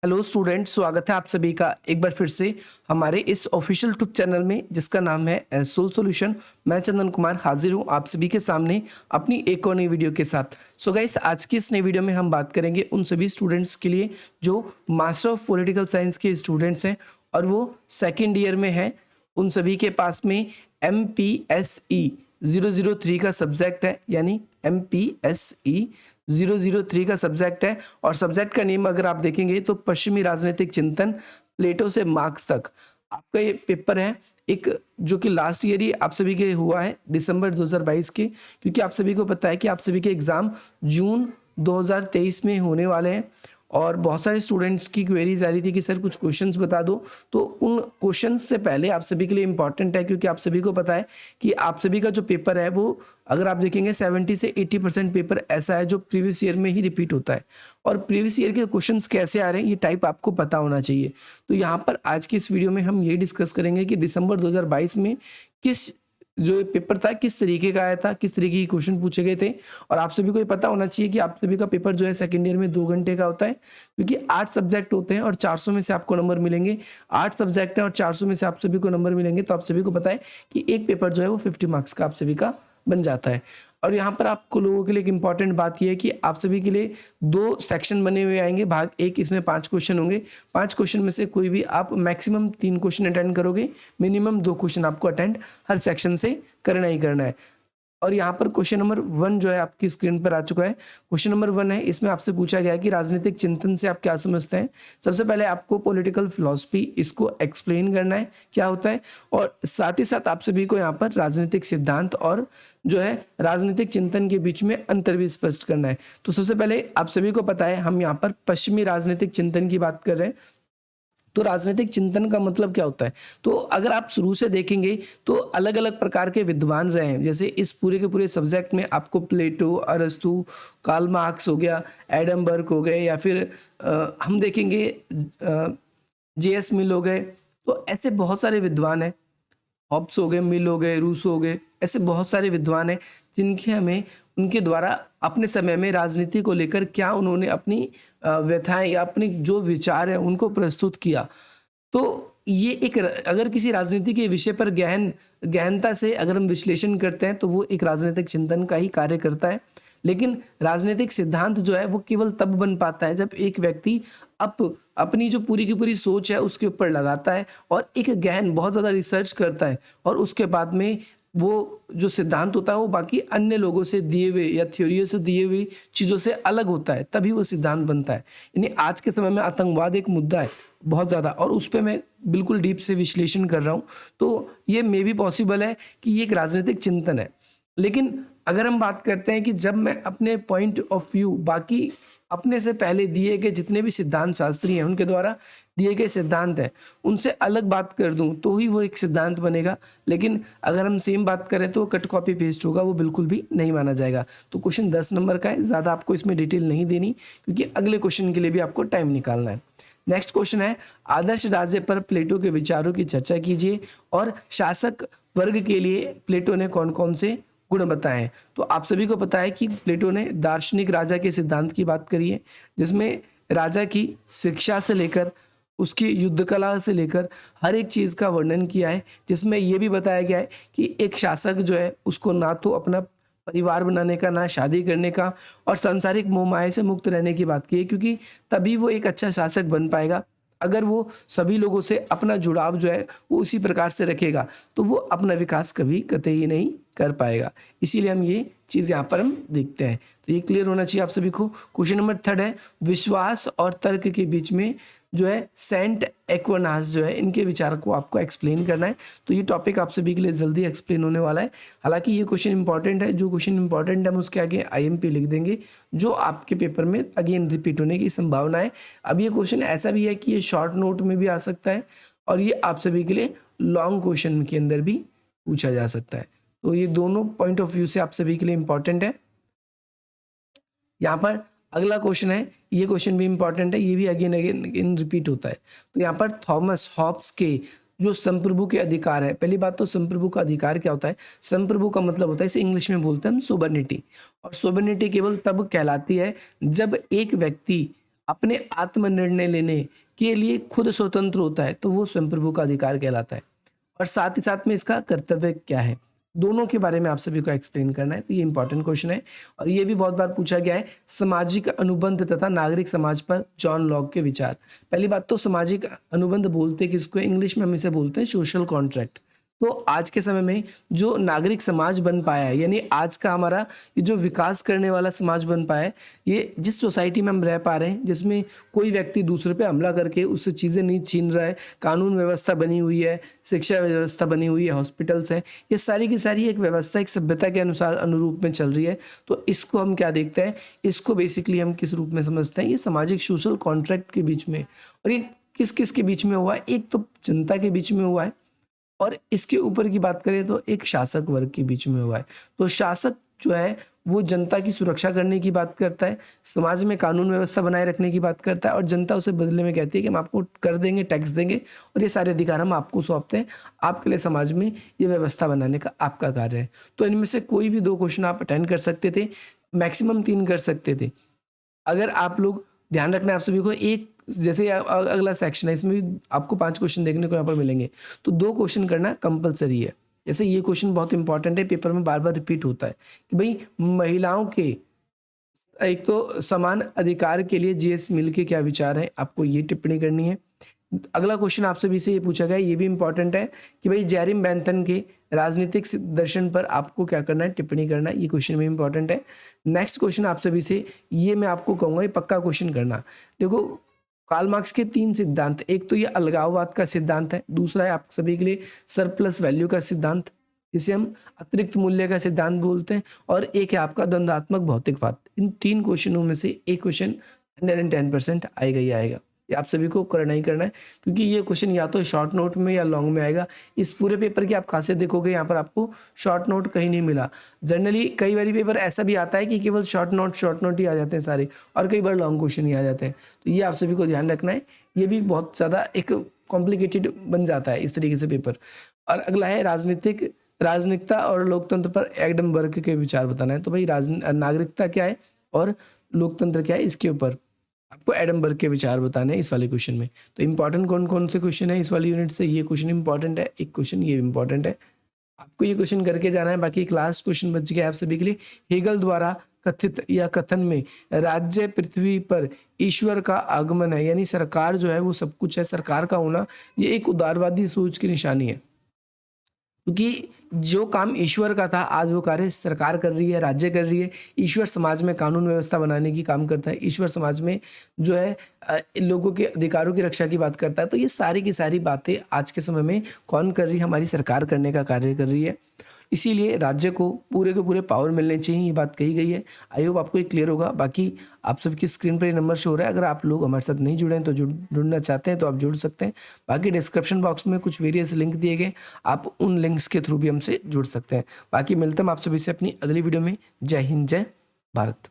Hello students, स्वागत है आप सभी का एक बार फिर से हमारे इस ऑफिशियल यूट्यूब चैनल में जिसका नाम है सोल सॉल्यूशन। मैं चंदन कुमार हाजिर हूँ आप सभी के सामने अपनी एक और नई वीडियो के साथ। सो गाइस, आज की इस नई वीडियो में हम बात करेंगे उन सभी स्टूडेंट्स के लिए जो मास्टर ऑफ पॉलिटिकल साइंस के स्टूडेंट्स हैं और वो सेकेंड ईयर में हैं। उन सभी के पास में MPSE 003 का सब्जेक्ट है, यानी MPSE 003 का सब्जेक्ट है। और सब्जेक्ट का नेम अगर आप देखेंगे तो पश्चिमी राजनीतिक चिंतन, प्लेटो से मार्क्स तक आपका ये पेपर है, एक जो कि लास्ट ईयर ही आप सभी के हुआ है दिसंबर 2022 के, क्योंकि आप सभी को पता है कि आप सभी के एग्ज़ाम जून 2023 में होने वाले हैं। और बहुत सारे स्टूडेंट्स की क्वेरीज आ रही थी कि सर कुछ क्वेश्चंस बता दो, तो उन क्वेश्चंस से पहले आप सभी के लिए इंपॉर्टेंट है, क्योंकि आप सभी को पता है कि आप सभी का जो पेपर है वो अगर आप देखेंगे 70 से 80% पेपर ऐसा है जो प्रीवियस ईयर में ही रिपीट होता है। और प्रीवियस ईयर के क्वेश्चंस कैसे आ रहे हैं ये टाइप आपको पता होना चाहिए। तो यहाँ पर आज की इस वीडियो में हम ये डिस्कस करेंगे कि दिसंबर 2022 में किस जो पेपर था किस तरीके का आया था, किस तरीके के क्वेश्चन पूछे गए थे। और आप सभी को ये पता होना चाहिए कि आप सभी का पेपर जो है सेकेंड ईयर में 2 घंटे का होता है, क्योंकि 8 सब्जेक्ट होते हैं और 400 में से आपको नंबर मिलेंगे। 8 सब्जेक्ट है और 400 में से आप सभी को नंबर मिलेंगे, तो आप सभी को पता है कि एक पेपर जो है वो 50 मार्क्स का आप सभी का बन जाता है। और यहाँ पर आपको लोगों के लिए एक इंपॉर्टेंट बात यह है कि आप सभी के लिए 2 सेक्शन बने हुए आएंगे, भाग एक, इसमें 5 क्वेश्चन होंगे। 5 क्वेश्चन में से कोई भी आप मैक्सिमम 3 क्वेश्चन अटेंड करोगे, मिनिमम 2 क्वेश्चन आपको अटेंड हर सेक्शन से करना ही करना है। और यहाँ पर क्वेश्चन नंबर 1 जो है आपकी स्क्रीन पर आ चुका है। क्वेश्चन नंबर 1 है, इसमें आपसे पूछा गया है कि राजनीतिक चिंतन से आप क्या समझते हैं। सबसे पहले आपको पॉलिटिकल फिलॉसफी इसको एक्सप्लेन करना है क्या होता है, और साथ ही साथ आप सभी को यहाँ पर राजनीतिक सिद्धांत और जो है राजनीतिक चिंतन के बीच में अंतर भी स्पष्ट करना है। तो सबसे पहले आप सभी को पता है हम यहाँ पर पश्चिमी राजनीतिक चिंतन की बात कर रहे हैं। तो राजनीतिक चिंतन का मतलब क्या होता है, तो अगर आप शुरू से देखेंगे तो अलग अलग प्रकार के विद्वान रहे हैं। जैसे इस पूरे के पूरे सब्जेक्ट में आपको प्लेटो, अरस्तु, कार्ल मार्क्स हो गया, एडम बर्ग हो गए, या फिर हम देखेंगे JS मिल हो गए। तो ऐसे बहुत सारे विद्वान हैं, हॉब्स हो गए, मिल हो गए, रूस हो गए, ऐसे बहुत सारे विद्वान हैं जिनके हमें उनके द्वारा अपने समय में राजनीति को लेकर क्या उन्होंने अपनी व्यथाएं या अपनी जो विचार है उनको प्रस्तुत किया। तो ये एक अगर किसी राजनीति के विषय पर गहनता से अगर हम विश्लेषण करते हैं तो वो एक राजनीतिक चिंतन का ही कार्य करता है। लेकिन राजनीतिक सिद्धांत जो है वो केवल तब बन पाता है जब एक व्यक्ति अपनी जो पूरी की पूरी सोच है उसके ऊपर लगाता है और एक गहन बहुत ज़्यादा रिसर्च करता है, और उसके बाद में वो जो सिद्धांत होता है वो बाकी अन्य लोगों से दिए हुए या थ्योरियों से दिए हुई चीज़ों से अलग होता है, तभी वो सिद्धांत बनता है। यानी आज के समय में आतंकवाद एक मुद्दा है बहुत ज़्यादा, और उस पर मैं बिल्कुल डीप से विश्लेषण कर रहा हूँ। तो ये मे भी पॉसिबल है कि ये एक राजनीतिक चिंतन है। लेकिन अगर हम बात करते हैं कि जब मैं अपने पॉइंट ऑफ व्यू बाकी अपने से पहले दिए गए जितने भी सिद्धांत शास्त्री हैं उनके द्वारा दिए गए सिद्धांत हैं उनसे अलग बात कर दूं तो ही वो एक सिद्धांत बनेगा। लेकिन अगर हम सेम बात करें तो कट कॉपी पेस्ट होगा, वो बिल्कुल भी नहीं माना जाएगा। तो क्वेश्चन 10 नंबर का है, ज़्यादा आपको इसमें डिटेल नहीं देनी क्योंकि अगले क्वेश्चन के लिए भी आपको टाइम निकालना है। नेक्स्ट क्वेश्चन है, आदर्श राज्य पर प्लेटो के विचारों की चर्चा कीजिए और शासक वर्ग के लिए प्लेटो ने कौन कौन से गुण बताएं। तो आप सभी को पता है कि प्लेटो ने दार्शनिक राजा के सिद्धांत की बात करी है, जिसमें राजा की शिक्षा से लेकर उसकी युद्ध कला से लेकर हर एक चीज़ का वर्णन किया है, जिसमें यह भी बताया गया है कि एक शासक जो है उसको ना तो अपना परिवार बनाने का, ना शादी करने का, और सांसारिक मोह माया से मुक्त रहने की बात की है, क्योंकि तभी वो एक अच्छा शासक बन पाएगा। अगर वो सभी लोगों से अपना जुड़ाव जो है वो उसी प्रकार से रखेगा तो वो अपना विकास कभी कतई नहीं कर पाएगा। इसीलिए हम ये चीज़ यहाँ पर हम देखते हैं। तो ये क्लियर होना चाहिए आप सभी को। क्वेश्चन नंबर 3 है, विश्वास और तर्क के बीच में जो है सेंट एक्विनास जो है इनके विचार को आपको एक्सप्लेन करना है। तो ये टॉपिक आप सभी के लिए जल्दी एक्सप्लेन होने वाला है। हालांकि ये क्वेश्चन इंपॉर्टेंट है, जो क्वेश्चन इंपॉर्टेंट है हम उसके आगे IMP लिख देंगे, जो आपके पेपर में अगेन रिपीट होने की संभावना है। अब ये क्वेश्चन ऐसा भी है कि ये शॉर्ट नोट में भी आ सकता है और ये आप सभी के लिए लॉन्ग क्वेश्चन के अंदर भी पूछा जा सकता है। तो ये दोनों पॉइंट ऑफ व्यू से आप सभी के लिए इंपॉर्टेंट है। यहाँ पर अगला क्वेश्चन है, ये क्वेश्चन भी इंपॉर्टेंट है, ये भी अगेन अगेन रिपीट होता है। तो यहाँ पर थॉमस हॉब्स के जो संप्रभु के अधिकार है, पहली बात तो संप्रभु का अधिकार क्या होता है। संप्रभु का मतलब होता है, इसे इंग्लिश में बोलते हैं हम सोबर्निटी, और सोबर्निटी केवल तब कहलाती है जब एक व्यक्ति अपने आत्मनिर्णय लेने के लिए खुद स्वतंत्र होता है तो वो स्वयं प्रभु का अधिकार कहलाता है। और साथ ही साथ में इसका कर्तव्य क्या है, दोनों के बारे में आप सभी को एक्सप्लेन करना है। तो ये इंपॉर्टेंट क्वेश्चन है और ये भी बहुत बार पूछा गया है। सामाजिक अनुबंध तथा नागरिक समाज पर जॉन लॉक के विचार। पहली बात तो सामाजिक अनुबंध बोलते किसको, इंग्लिश में हम इसे बोलते हैं सोशल कॉन्ट्रैक्ट। तो आज के समय में जो नागरिक समाज बन पाया है, यानी आज का हमारा ये जो विकास करने वाला समाज बन पाया है, ये जिस सोसाइटी में हम रह पा रहे हैं, जिसमें कोई व्यक्ति दूसरे पे हमला करके उससे चीज़ें नहीं छीन रहा है, कानून व्यवस्था बनी हुई है, शिक्षा व्यवस्था बनी हुई है, हॉस्पिटल्स हैं, ये सारी की सारी एक व्यवस्था एक सभ्यता के अनुसार अनुरूप में चल रही है। तो इसको हम क्या देखते हैं, इसको बेसिकली हम किस रूप में समझते हैं, ये सामाजिक सोशल कॉन्ट्रैक्ट के बीच में। और ये किस किस के बीच में हुआ है, एक तो जनता के बीच में हुआ है और इसके ऊपर की बात करें तो एक शासक वर्ग के बीच में हुआ है। तो शासक जो है वो जनता की सुरक्षा करने की बात करता है, समाज में कानून व्यवस्था बनाए रखने की बात करता है और जनता उसे बदले में कहती है कि हम आपको कर देंगे, टैक्स देंगे और ये सारे अधिकार हम आपको सौंपते हैं, आपके लिए समाज में ये व्यवस्था बनाने का आपका कार्य है। तो इनमें से कोई भी 2 क्वेश्चन आप अटेंड कर सकते थे, मैक्सिमम 3 कर सकते थे। अगर आप लोग ध्यान रखना है आप सभी को, एक जैसे अगला सेक्शन है इसमें भी आपको 5 क्वेश्चन देखने को यहाँ पर मिलेंगे, तो 2 क्वेश्चन करना कंपलसरी है। जैसे ये क्वेश्चन बहुत इंपॉर्टेंट है, पेपर में बार बार रिपीट होता है कि भाई महिलाओं के एक तो समान अधिकार के लिए जीएस मिल के क्या विचार है, आपको ये टिप्पणी करनी है। अगला क्वेश्चन आप सभी से ये पूछा गया, ये भी इंपॉर्टेंट है कि भाई जेरिम बेंथन के राजनीतिक दर्शन पर आपको क्या करना है, टिप्पणी करना है। ये क्वेश्चन भी इंपॉर्टेंट है। नेक्स्ट क्वेश्चन आप सभी से ये मैं आपको कहूँगा ये पक्का क्वेश्चन करना। देखो कार्ल मार्क्स के 3 सिद्धांत, एक तो ये अलगाववाद का सिद्धांत है, दूसरा है आप सभी के लिए सरप्लस वैल्यू का सिद्धांत, इसे हम अतिरिक्त मूल्य का सिद्धांत बोलते हैं, और एक है आपका द्वंद्वात्मक भौतिकवाद। इन 3 क्वेश्चनों में से एक क्वेश्चन 110% आएगा ही आएगा। ये आप सभी को करना ही करना है, क्योंकि ये क्वेश्चन या तो शॉर्ट नोट में या लॉन्ग में आएगा। इस पूरे पेपर की आप खासियत देखोगे, यहाँ पर आपको शॉर्ट नोट कहीं नहीं मिला। जनरली कई बार पेपर ऐसा भी आता है कि केवल शॉर्ट नोट ही आ जाते हैं सारे, और कई बार लॉन्ग क्वेश्चन ही आ जाते हैं। तो ये आप सभी को ध्यान रखना है, ये भी बहुत ज़्यादा एक कॉम्प्लिकेटेड बन जाता है इस तरीके से पेपर। और अगला है राजनीतिकता और लोकतंत्र पर एडम बर्ग के विचार बताना है। तो भाई नागरिकता क्या है और लोकतंत्र क्या है, इसके ऊपर आपको एडम बर्ग के विचार बताने हैं इस वाले क्वेश्चन में। तो इंपॉर्टेंट कौन कौन से क्वेश्चन है इस वाली यूनिट से, ये क्वेश्चन इंपॉर्टेंट है, एक क्वेश्चन ये इंपॉर्टेंट है, आपको ये क्वेश्चन करके जाना है। बाकी एक लास्ट क्वेश्चन बच गया आप सभी के लिए, हेगल द्वारा कथित या कथन में राज्य पृथ्वी पर ईश्वर का आगमन है, यानी सरकार जो है वो सब कुछ है, सरकार का होना ये एक उदारवादी सोच की निशानी है। क्योंकि जो काम ईश्वर का था आज वो कार्य सरकार कर रही है, राज्य कर रही है। ईश्वर समाज में कानून व्यवस्था बनाने की काम करता है, ईश्वर समाज में जो है लोगों के अधिकारों की रक्षा की बात करता है। तो ये सारी की सारी बातें आज के समय में कौन कर रही है, हमारी सरकार करने का कार्य कर रही है। इसीलिए राज्य को पूरे के पूरे पावर मिलने चाहिए, ये बात कही गई है। आई होप आपको ये क्लियर होगा। बाकी आप सबकी स्क्रीन पर ये नंबर शो हो रहा है, अगर आप लोग हमारे साथ नहीं जुड़े हैं तो जुड़ना चाहते हैं तो आप जुड़ सकते हैं। बाकी डिस्क्रिप्शन बॉक्स में कुछ वेरियस लिंक दिए गए, आप उन लिंक्स के थ्रू भी हमसे जुड़ सकते हैं। बाकी मिलते हैं आप सभी से अपनी अगली वीडियो में। जय हिंद, जय भारत।